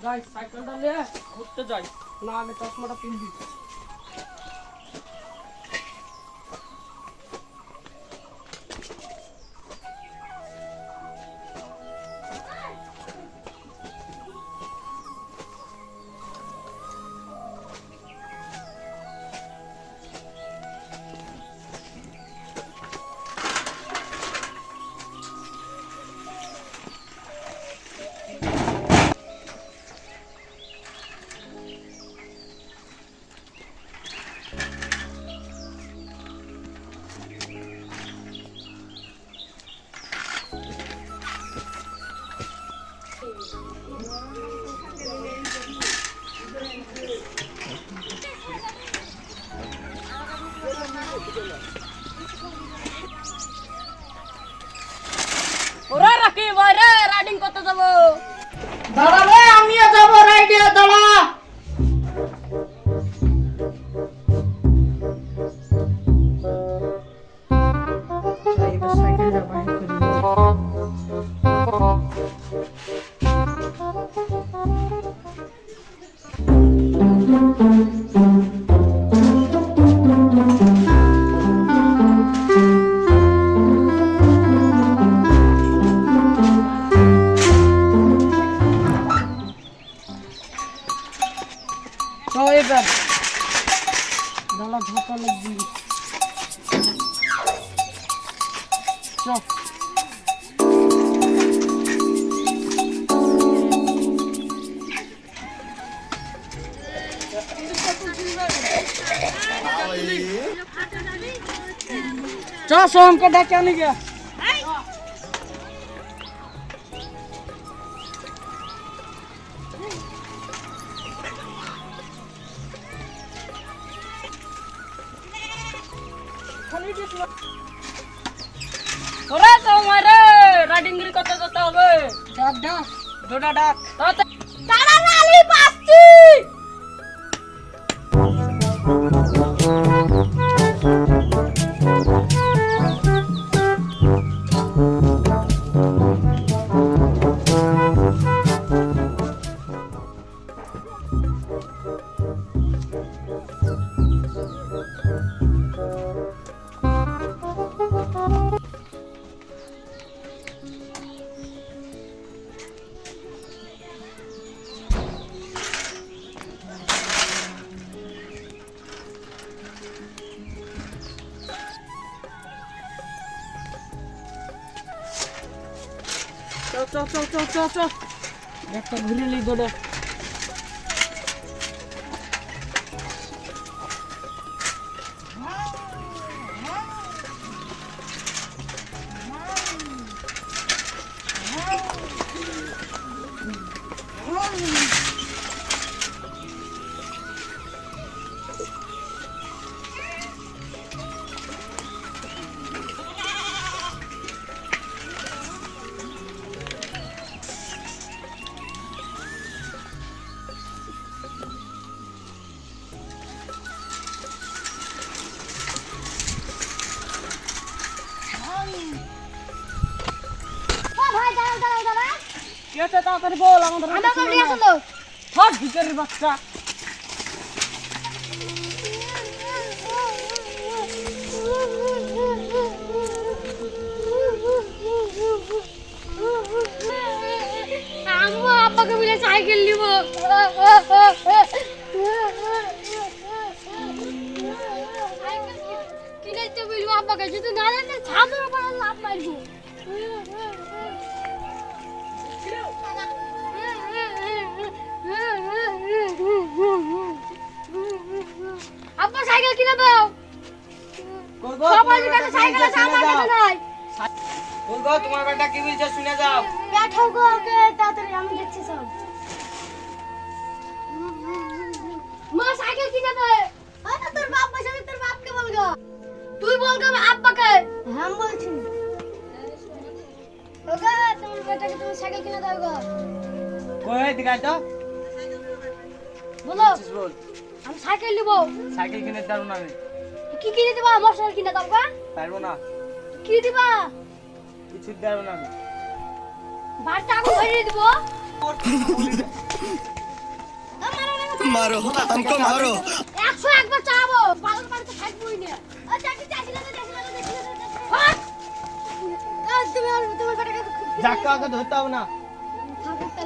যাই সাইকেলটা নিয়ে ঘুরতে যাই, না আমি চশমাটা পিনবি। ওরে রাকিব ভাই রে, রাইডিং করতে যাব। দাঁড়া রে, আমিও যাব রাইডে, দাঁড়া। এবার সাইকেলটা বাইরে করে নিই। এবার গলা ঝাপা লাগবে। চল চল সোমকে ডাকে আনি গিয়া। ওরে তোমারে রাইডিং করতে যেতে হবে। ডাক ডাক দুটা ডাক তাড়াতাড়ি পাচ্ছি। চল একটা ঘুরে নি গোড়ে। তাড়াতাড়ি বল, আমাদের ভিতরের বাচ্চা। আব্বাকে বলে সাইকেল নিব। কিনাইতে বলবো আব্বাকে, যদি না জানে ছাদের উপর লাভ মারবো। আব্বা সাইকেল কিনে দাও। সবার কাছে সাইকেল আছে, আমার কাছে নাই। বলগো তোমার বেটা কি বলছে শুনে যাও। ব্যাঠাও গো ওকে তাড়াতাড়ি, আমি দেখছি সব। মা সাইকেল কিনে দে। আরে তোর বাপ বসে, তোর বাপকে বলগো। তুই বলগো আব্বাকে। হ্যাঁ বলছি। ওগো তোমার বেটাকে তুমি সাইকেল কিনে দাও গো। কই দিগাই তো বলো। বল। আমি সাইকেল নিব। সাইকেল কিনে দাও না। আমি কি কিনে দিবা? মোটরসাইকেল কিনে দাও গো। পারবো না। কি দিবা? কিছু দেব না। আমি বাড়িতে আগুন ধরিয়ে দিব। ও मारो हमको मारो 101 বার চালাবো পাগল বাড়িতে থাকবই না চাকরি চাকরি তুমি আর তোমার ফাটাকে যাকে আগে ধরতে হবে না থাকতে